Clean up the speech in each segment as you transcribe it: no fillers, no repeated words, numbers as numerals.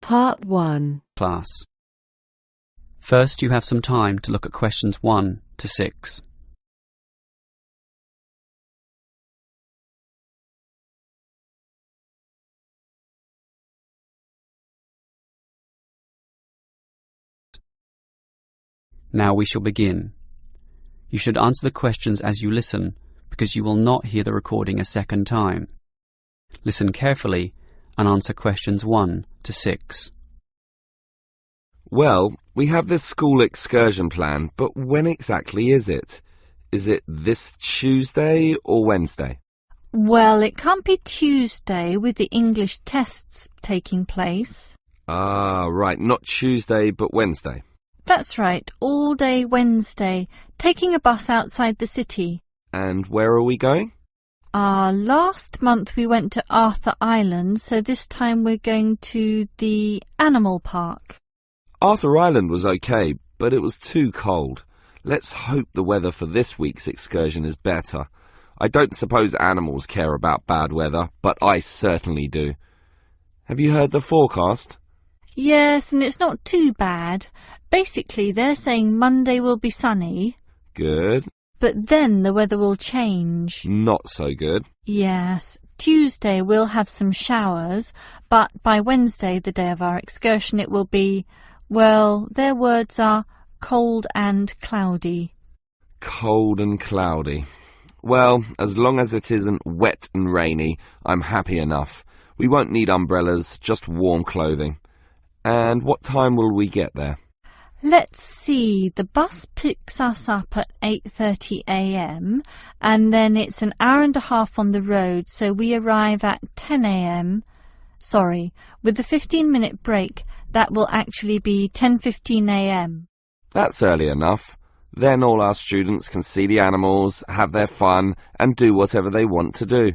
Part 1. Class. First, you have some time to look at questions 1 to 6. Now we shall begin. You should answer the questions as you listen, because you will not hear the recording a second time. Listen carefully and answer questions 1 to 6. Well, we have this school excursion plan, but when exactly is it? Is it this Tuesday or Wednesday? Well, it can't be Tuesday with the English tests taking place. Ah, right, not Tuesday but Wednesday. That's right, all day Wednesday, taking a bus outside the city. And where are we going? Last month we went to Arthur Island, so this time we're going to the animal park. Arthur Island was okay, but it was too cold. Let's hope the weather for this week's excursion is better. I don't suppose animals care about bad weather, but I certainly do. Have you heard the forecast? Yes, and it's not too bad. Basically, they're saying Monday will be sunny. Good. But then the weather will change. Not so good. Yes. Tuesday we'll have some showers, but by Wednesday, the day of our excursion, it will be, well, their words are cold and cloudy. Cold and cloudy. Well, as long as it isn't wet and rainy, I'm happy enough. We won't need umbrellas, just warm clothing. And what time will we get there? Let's see, the bus picks us up at 8:30 a.m. and then it's an hour and a half on the road, so we arrive at 10 a.m. Sorry, with the 15-minute break, that will actually be 10:15 a.m. That's early enough. Then all our students can see the animals, have their fun, and do whatever they want to do.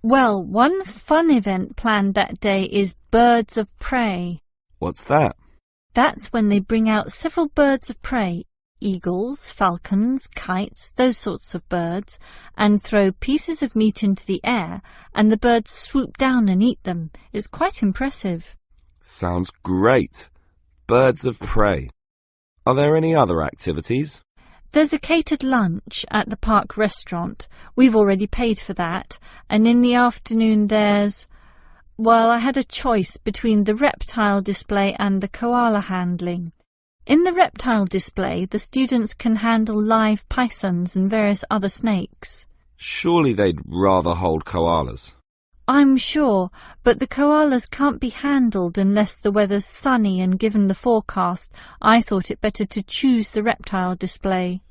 Well, one fun event planned that day is Birds of Prey. What's that? That's when they bring out several birds of prey, eagles, falcons, kites, those sorts of birds, and throw pieces of meat into the air, and the birds swoop down and eat them. It's quite impressive. Sounds great. Birds of prey. Are there any other activities? There's a catered lunch at the park restaurant. We've already paid for that. And in the afternoon there's... Well, I had a choice between the reptile display and the koala handling. In the reptile display, the students can handle live pythons and various other snakes. Surely they'd rather hold koalas. I'm sure, but the koalas can't be handled unless the weather's sunny, and given the forecast, I thought it better to choose the reptile display.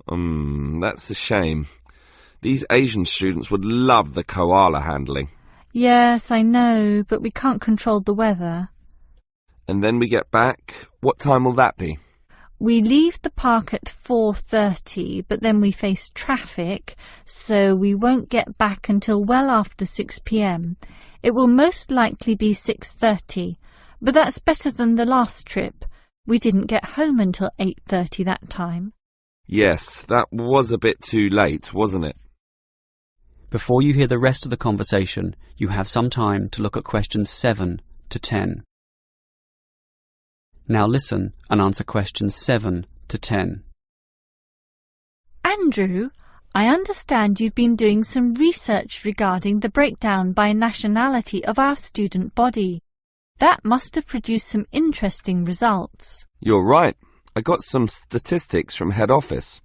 That's a shame. These Asian students would love the koala handling. Yes, I know, but we can't control the weather. And then we get back. What time will that be? We leave the park at 4:30, but then we face traffic, so we won't get back until well after 6 p.m. It will most likely be 6:30, but that's better than the last trip. We didn't get home until 8:30 that time. Yes, that was a bit too late, wasn't it? Before you hear the rest of the conversation, you have some time to look at questions 7 to 10. Now listen and answer questions 7 to 10. Andrew, I understand you've been doing some research regarding the breakdown by nationality of our student body. That must have produced some interesting results. You're right. I got some statistics from head office.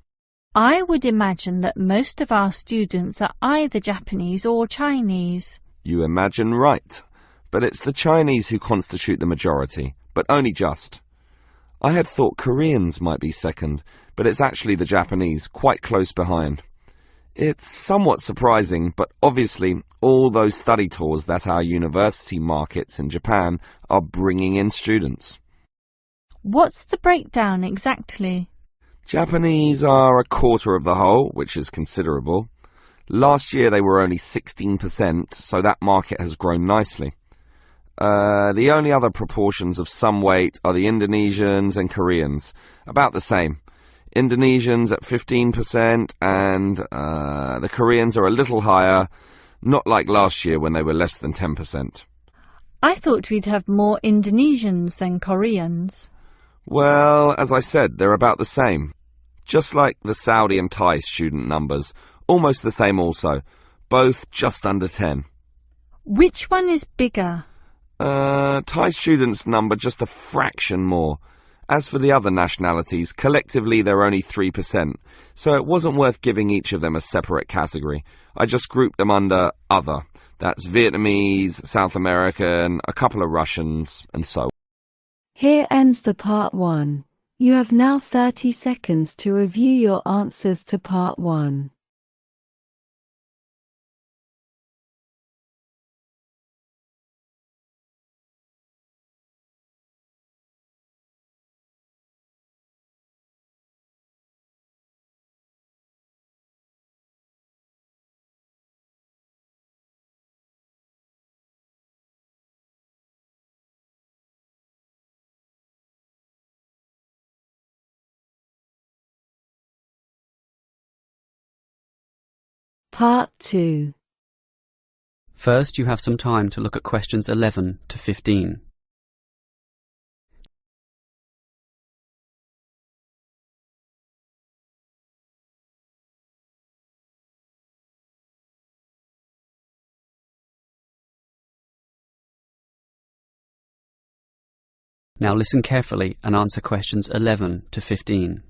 I would imagine that most of our students are either Japanese or Chinese. You imagine right. But it's the Chinese who constitute the majority, but only just. I had thought Koreans might be second, but it's actually the Japanese, quite close behind. It's somewhat surprising, but obviously all those study tours that our university markets in Japan are bringing in students. What's the breakdown exactly? Japanese are a quarter of the whole, which is considerable. Last year they were only 16%, so that market has grown nicely. The only other proportions of some weight are the Indonesians and Koreans, about the same. Indonesians at 15% and the Koreans are a little higher, not like last year when they were less than 10%. I thought we'd have more Indonesians than Koreans. Well, as I said, they're about the same. Just like the Saudi and Thai student numbers. Almost the same also. Both just under 10. Which one is bigger? Thai students number just a fraction more. As for the other nationalities, collectively they're only 3%, so it wasn't worth giving each of them a separate category. I just grouped them under other. That's Vietnamese, South American, a couple of Russians, and so on. Here ends the part 1. You have now 30 seconds to review your answers to part 1. Part 2. First, you have some time to look at questions 11 to 15. Now listen carefully and answer questions 11 to 15.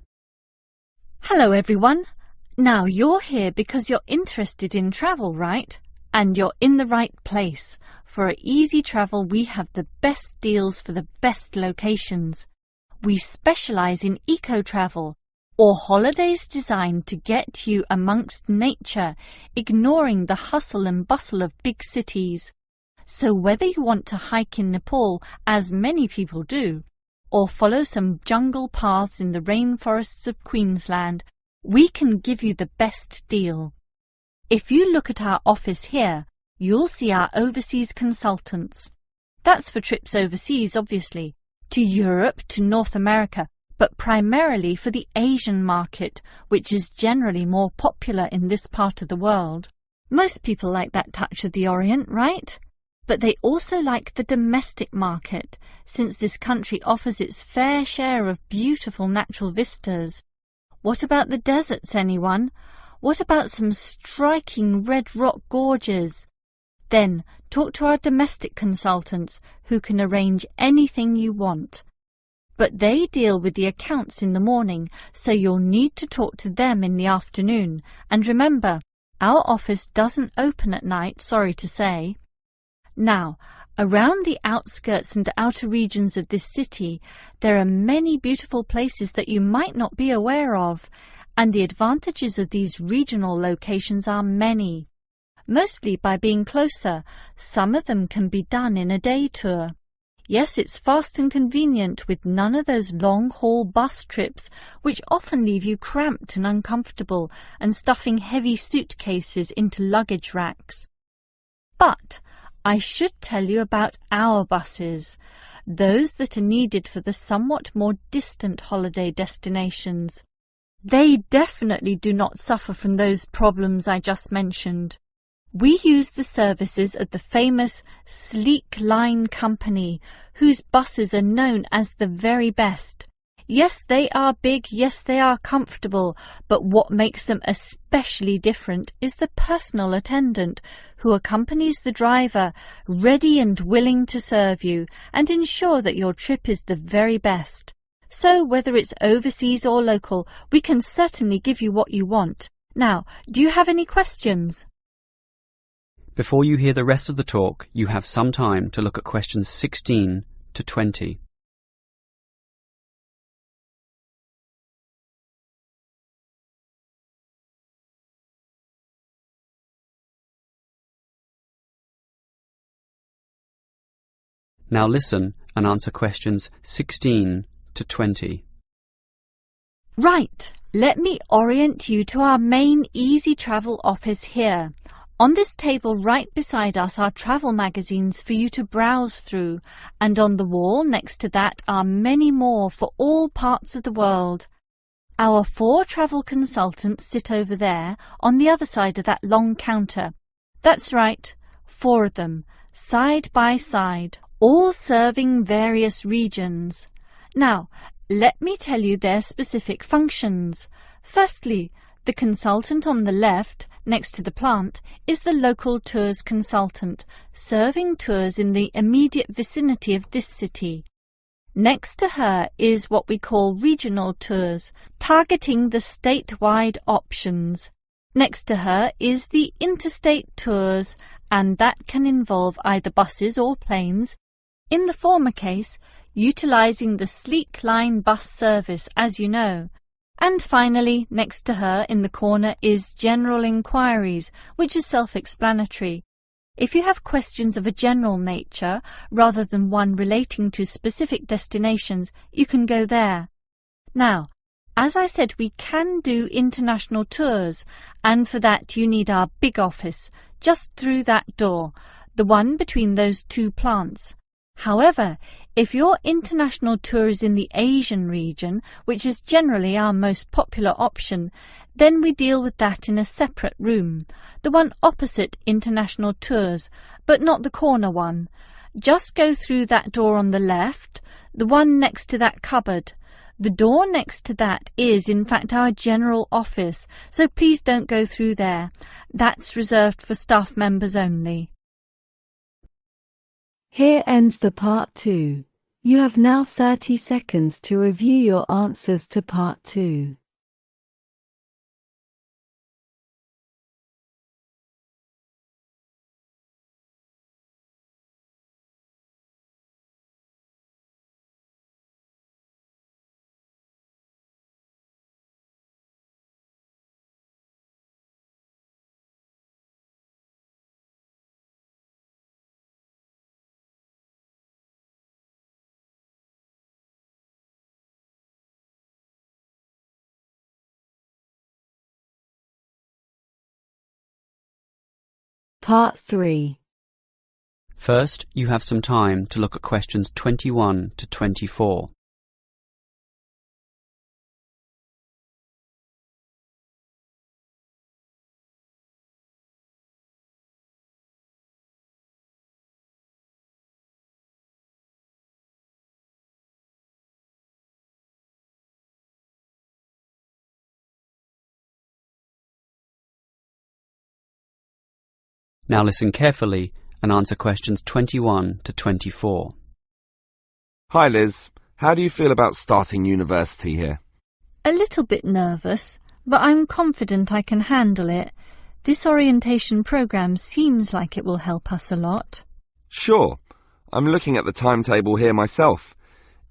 Hello everyone. Now you're here because you're interested in travel, right? And you're in the right place. For easy travel we have the best deals for the best locations. We specialise in eco-travel, or holidays designed to get you amongst nature, ignoring the hustle and bustle of big cities. So whether you want to hike in Nepal, as many people do, or follow some jungle paths in the rainforests of Queensland, we can give you the best deal. If you look at our office here, you'll see our overseas consultants. That's for trips overseas, obviously, to Europe, to North America, but primarily for the Asian market, which is generally more popular in this part of the world. Most people like that touch of the Orient, right? But they also like the domestic market, since this country offers its fair share of beautiful natural vistas. What about the deserts, anyone? What about some striking red rock gorges? Then talk to our domestic consultants who can arrange anything you want. But they deal with the accounts in the morning, so you'll need to talk to them in the afternoon. And remember, our office doesn't open at night, sorry to say. Now, around the outskirts and outer regions of this city, there are many beautiful places that you might not be aware of, and the advantages of these regional locations are many. Mostly by being closer, some of them can be done in a day tour. Yes, it's fast and convenient with none of those long-haul bus trips which often leave you cramped and uncomfortable and stuffing heavy suitcases into luggage racks. But I should tell you about our buses, those that are needed for the somewhat more distant holiday destinations. They definitely do not suffer from those problems I just mentioned. We use the services of the famous Sleek Line Company, whose buses are known as the very best. Yes, they are big, yes, they are comfortable, but what makes them especially different is the personal attendant who accompanies the driver, ready and willing to serve you and ensure that your trip is the very best. So whether it's overseas or local, we can certainly give you what you want. Now, do you have any questions? Before you hear the rest of the talk, you have some time to look at questions 16 to 20. Now listen and answer questions 16 to 20. Right, let me orient you to our main Easy Travel office here. On this table right beside us are travel magazines for you to browse through, and on the wall next to that are many more for all parts of the world. Our 4 travel consultants sit over there on the other side of that long counter. That's right, 4 of them, side by side, all serving various regions. Now, let me tell you their specific functions. Firstly, the consultant on the left, next to the plant, is the local tours consultant, serving tours in the immediate vicinity of this city. Next to her is what we call regional tours, targeting the statewide options. Next to her is the interstate tours, and that can involve either buses or planes. In the former case, utilising the Sleek Line bus service, as you know. And finally, next to her in the corner is general inquiries, which is self-explanatory. If you have questions of a general nature, rather than one relating to specific destinations, you can go there. Now, as I said, we can do international tours, and for that you need our big office, just through that door, the one between those two plants. However, if your international tour is in the Asian region, which is generally our most popular option, then we deal with that in a separate room, the one opposite international tours, but not the corner one. Just go through that door on the left, the one next to that cupboard. The door next to that is, in fact, our general office, so please don't go through there. That's reserved for staff members only. Here ends the Part 2. You have now 30 seconds to review your answers to Part 2. Part 3. First, you have some time to look at questions 21 to 24. Now listen carefully and answer questions 21 to 24. Hi Liz, how do you feel about starting university here? A little bit nervous, but I'm confident I can handle it. This orientation programme seems like it will help us a lot. Sure. I'm looking at the timetable here myself.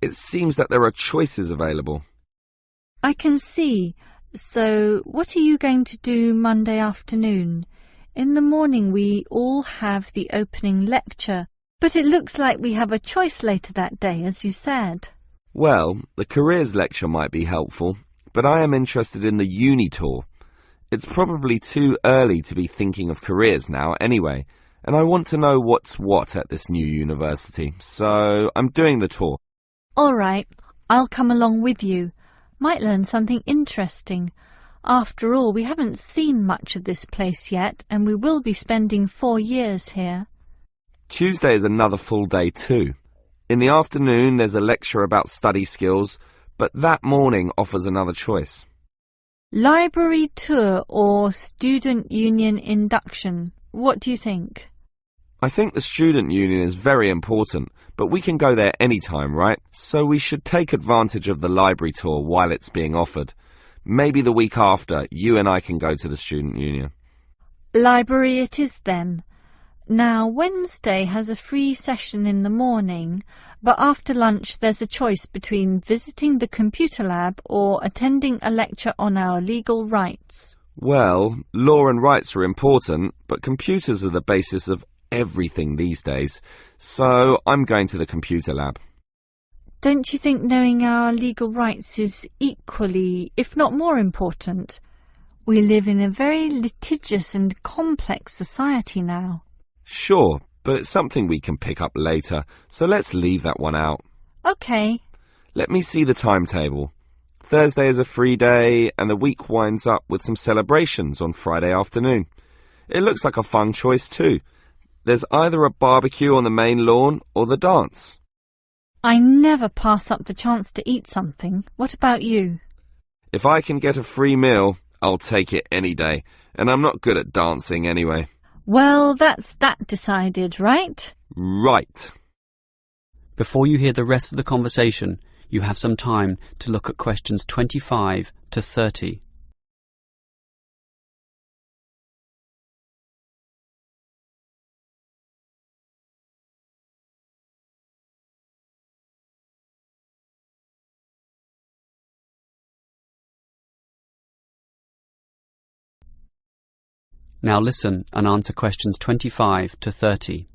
It seems that there are choices available. I can see. So, what are you going to do Monday afternoon? In the morning we all have the opening lecture, but it looks like we have a choice later that day, as you said. Well, the careers lecture might be helpful, but I am interested in the uni tour. It's probably too early to be thinking of careers now anyway, and I want to know what's what at this new university, so I'm doing the tour. All right, I'll come along with you. Might learn something interesting. After all, we haven't seen much of this place yet, and we will be spending 4 years here. Tuesday is another full day too. In the afternoon there's a lecture about study skills, but that morning offers another choice. Library tour or student union induction? What do you think? I think the student union is very important, but we can go there any time, right? So we should take advantage of the library tour while it's being offered. Maybe the week after, you and I can go to the student union. Library it is then. Now, Wednesday has a free session in the morning, but after lunch there's a choice between visiting the computer lab or attending a lecture on our legal rights. Well, law and rights are important, but computers are the basis of everything these days, so I'm going to the computer lab. Don't you think knowing our legal rights is equally, if not more important? We live in a very litigious and complex society now. Sure, but it's something we can pick up later, so let's leave that one out. OK. Let me see the timetable. Thursday is a free day, and the week winds up with some celebrations on Friday afternoon. It looks like a fun choice too. There's either a barbecue on the main lawn or the dance. I never pass up the chance to eat something. What about you? If I can get a free meal, I'll take it any day, and I'm not good at dancing anyway. Well, that's that decided, right? Right. Before you hear the rest of the conversation, you have some time to look at questions 25 to 30. Now listen and answer questions 25 to 30.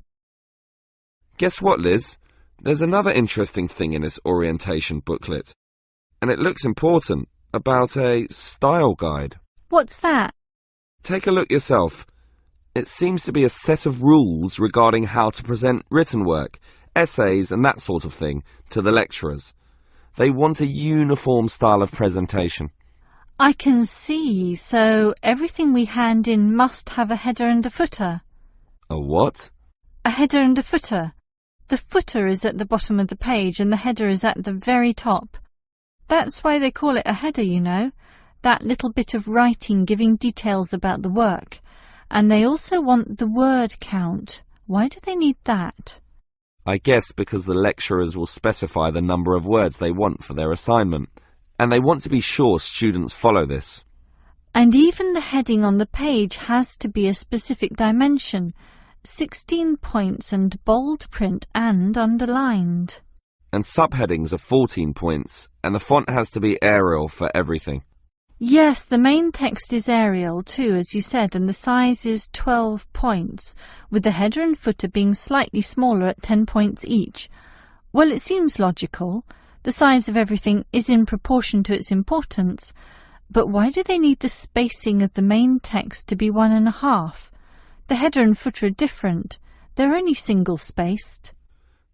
Guess what, Liz? There's another interesting thing in this orientation booklet, and it looks important, about a style guide. What's that? Take a look yourself. It seems to be a set of rules regarding how to present written work, essays and that sort of thing to the lecturers. They want a uniform style of presentation. I can see, so everything we hand in must have a header and a footer. A what? A header and a footer. The footer is at the bottom of the page and the header is at the very top. That's why they call it a header, you know, that little bit of writing giving details about the work. And they also want the word count. Why do they need that? I guess because the lecturers will specify the number of words they want for their assignment, and they want to be sure students follow this. And even the heading on the page has to be a specific dimension, 16 points and bold print and underlined. And subheadings are 14 points, and the font has to be Arial for everything. Yes, the main text is Arial too, as you said, and the size is 12 points, with the header and footer being slightly smaller at 10 points each. Well, it seems logical. The size of everything is in proportion to its importance. But why do they need the spacing of the main text to be 1.5? The header and footer are different. They're only single-spaced.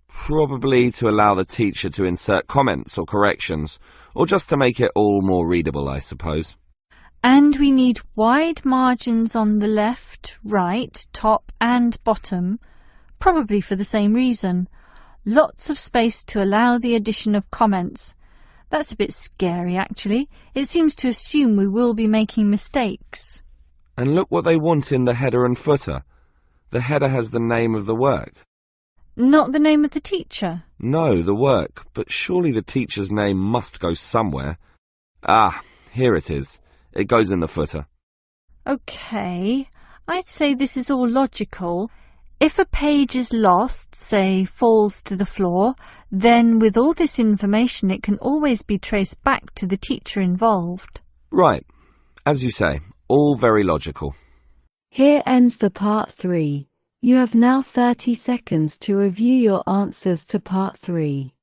Probably to allow the teacher to insert comments or corrections, or just to make it all more readable, I suppose. And we need wide margins on the left, right, top and bottom, probably for the same reason. Lots of space to allow the addition of comments. That's a bit scary, actually. It seems to assume we will be making mistakes. And look what they want in the header and footer. The header has the name of the work. Not the name of the teacher? No, the work, but surely the teacher's name must go somewhere. Ah, here it is. It goes in the footer. OK, I'd say this is all logical. If a page is lost, say falls to the floor, then with all this information it can always be traced back to the teacher involved. Right. As you say, all very logical. Here ends the part 3. You have now 30 seconds to review your answers to part 3.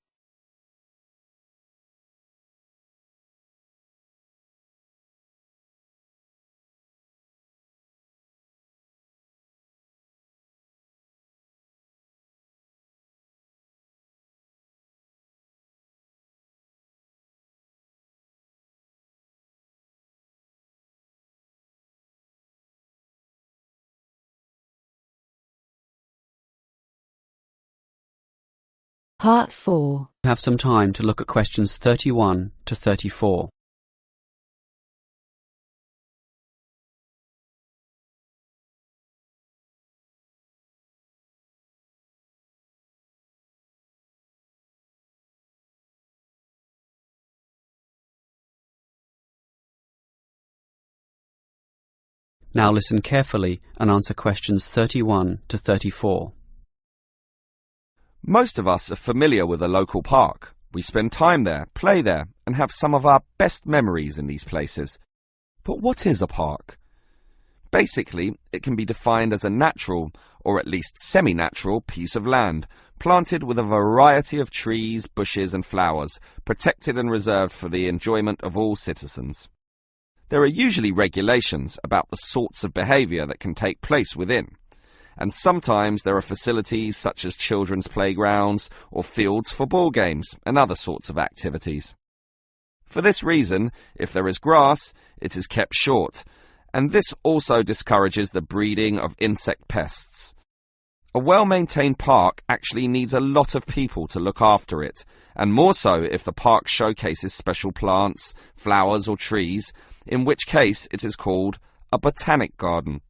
Part 4. You have some time to look at questions 31 to 34. Now listen carefully and answer questions 31 to 34. Most of us are familiar with a local park. We spend time there, play there, and have some of our best memories in these places. But what is a park? Basically, it can be defined as a natural, or at least semi-natural, piece of land, planted with a variety of trees, bushes and flowers, protected and reserved for the enjoyment of all citizens. There are usually regulations about the sorts of behaviour that can take place within. And sometimes there are facilities such as children's playgrounds or fields for ball games and other sorts of activities. For this reason, if there is grass, it is kept short, and this also discourages the breeding of insect pests. A well-maintained park actually needs a lot of people to look after it, and more so if the park showcases special plants, flowers or trees, in which case it is called a botanic garden.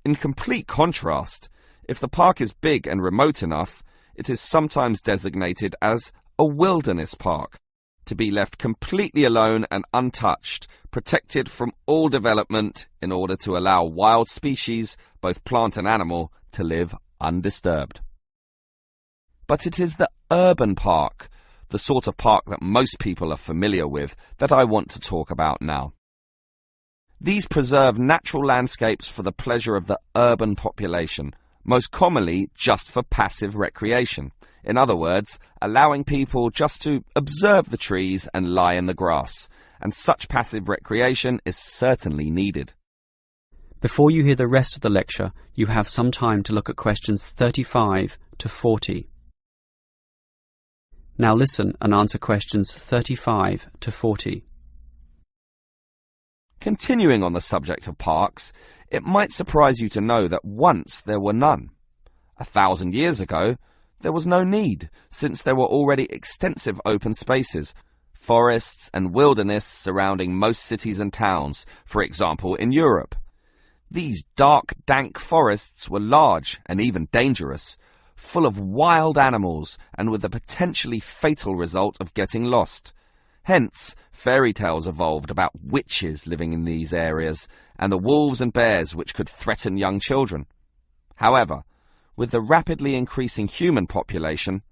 In complete contrast, if the park is big and remote enough, it is sometimes designated as a wilderness park, to be left completely alone and untouched, protected from all development in order to allow wild species, both plant and animal, to live undisturbed. But it is the urban park, the sort of park that most people are familiar with, that I want to talk about now. These preserve natural landscapes for the pleasure of the urban population, most commonly just for passive recreation. In other words, allowing people just to observe the trees and lie in the grass, and such passive recreation is certainly needed. Before you hear the rest of the lecture, you have some time to look at questions 35 to 40. Now listen and answer questions 35 to 40. Continuing on the subject of parks, it might surprise you to know that once there were none. 1,000 years ago, there was no need, since there were already extensive open spaces, forests and wilderness surrounding most cities and towns, for example in Europe. These dark, dank forests were large and even dangerous, full of wild animals and with the potentially fatal result of getting lost. Hence, fairy tales evolved about witches living in these areas and the wolves and bears which could threaten young children. However, with the rapidly increasing human population,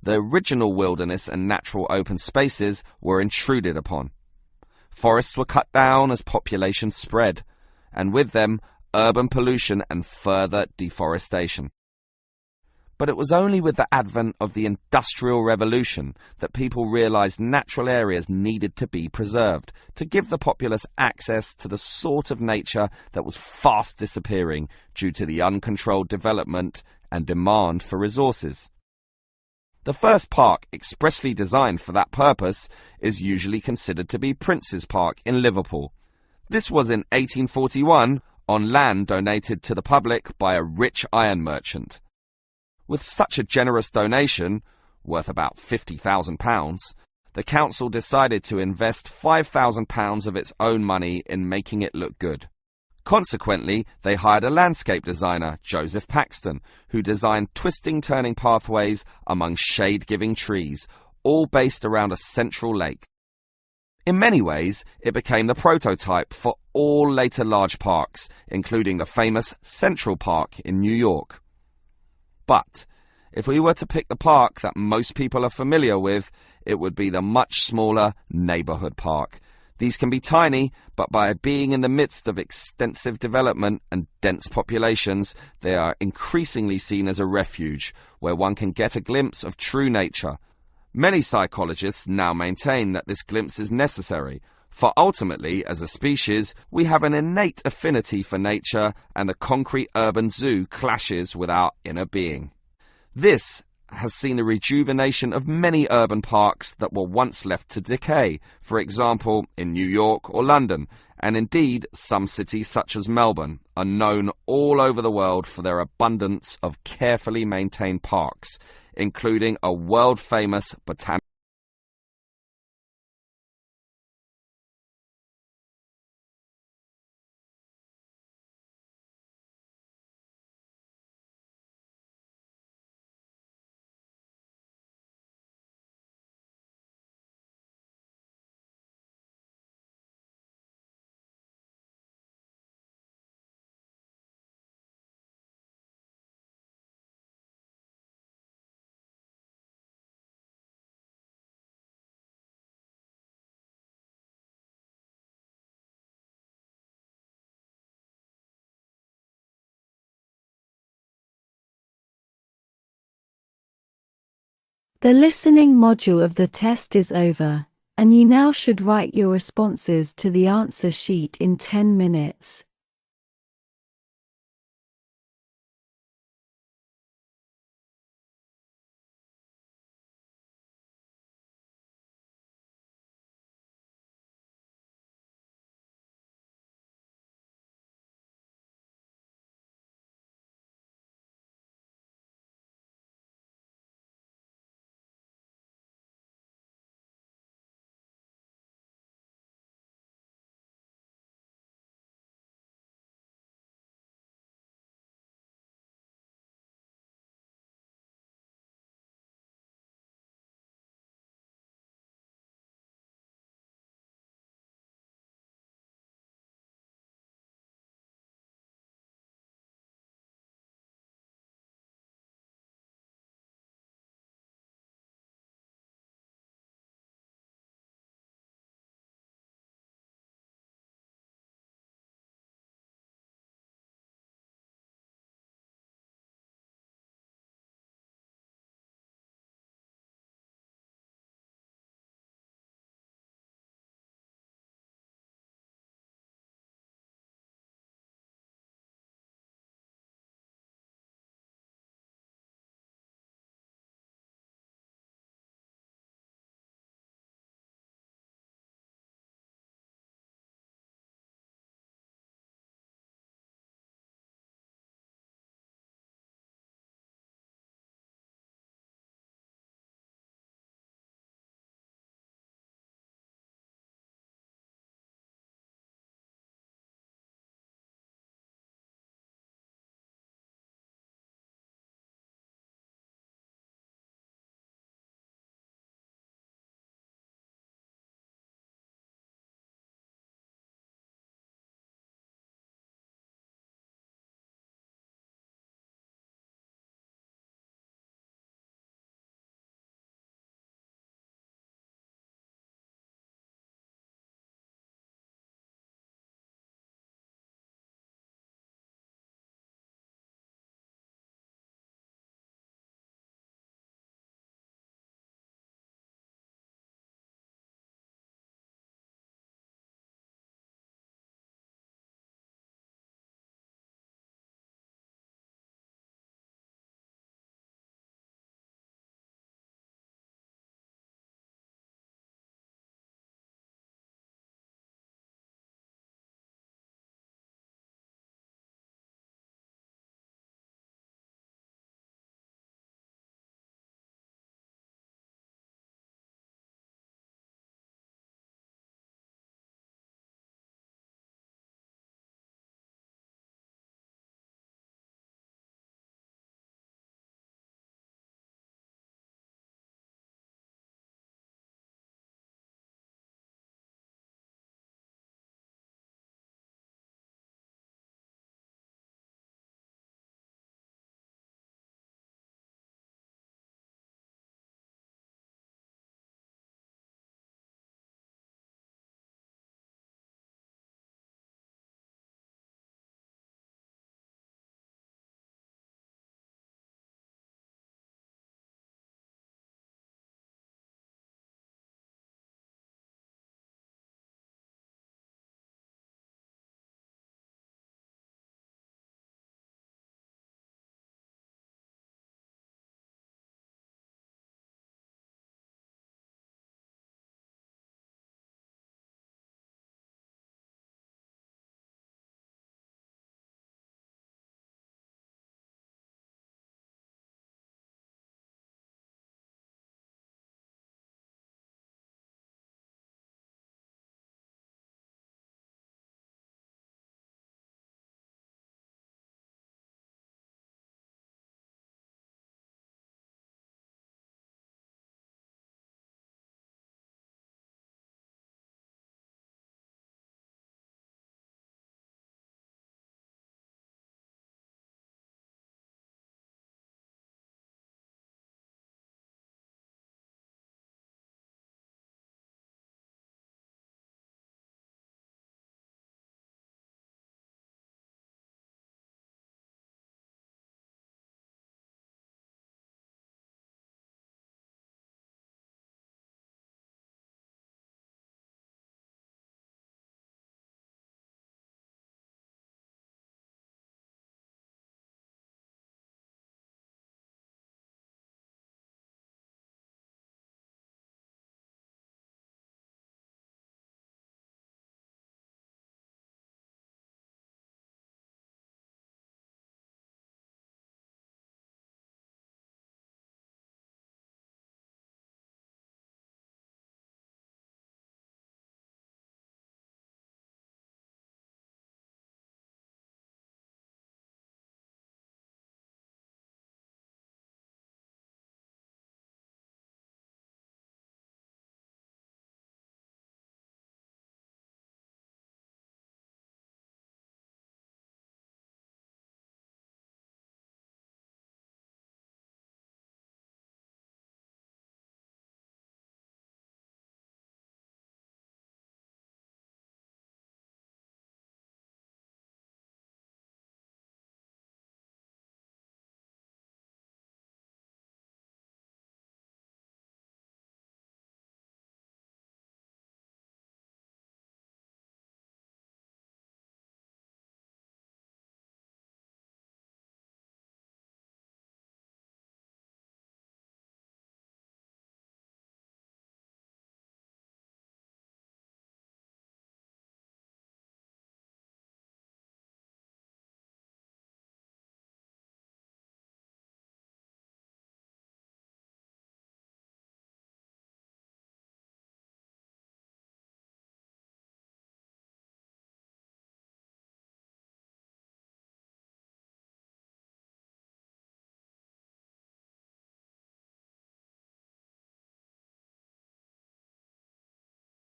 the original wilderness and natural open spaces were intruded upon. Forests were cut down as population spread, and with them, urban pollution and further deforestation. But it was only with the advent of the Industrial Revolution that people realized natural areas needed to be preserved to give the populace access to the sort of nature that was fast disappearing due to the uncontrolled development and demand for resources. The first park expressly designed for that purpose is usually considered to be Prince's Park in Liverpool. This was in 1841 on land donated to the public by a rich iron merchant. With such a generous donation, worth about £50,000, the council decided to invest £5,000 of its own money in making it look good. Consequently, they hired a landscape designer, Joseph Paxton, who designed twisting turning pathways among shade-giving trees, all based around a central lake. In many ways, it became the prototype for all later large parks, including the famous Central Park in New York. But if we were to pick the park that most people are familiar with, it would be the much smaller neighborhood park. These can be tiny, but by being in the midst of extensive development and dense populations, they are increasingly seen as a refuge where one can get a glimpse of true nature. Many psychologists now maintain that this glimpse is necessary, for ultimately, as a species, we have an innate affinity for nature, and the concrete urban zoo clashes with our inner being. This has seen the rejuvenation of many urban parks that were once left to decay, for example in New York or London, and indeed some cities such as Melbourne are known all over the world for their abundance of carefully maintained parks, including a world-famous botanical The listening module of the test is over, and you now should write your responses to the answer sheet in 10 minutes.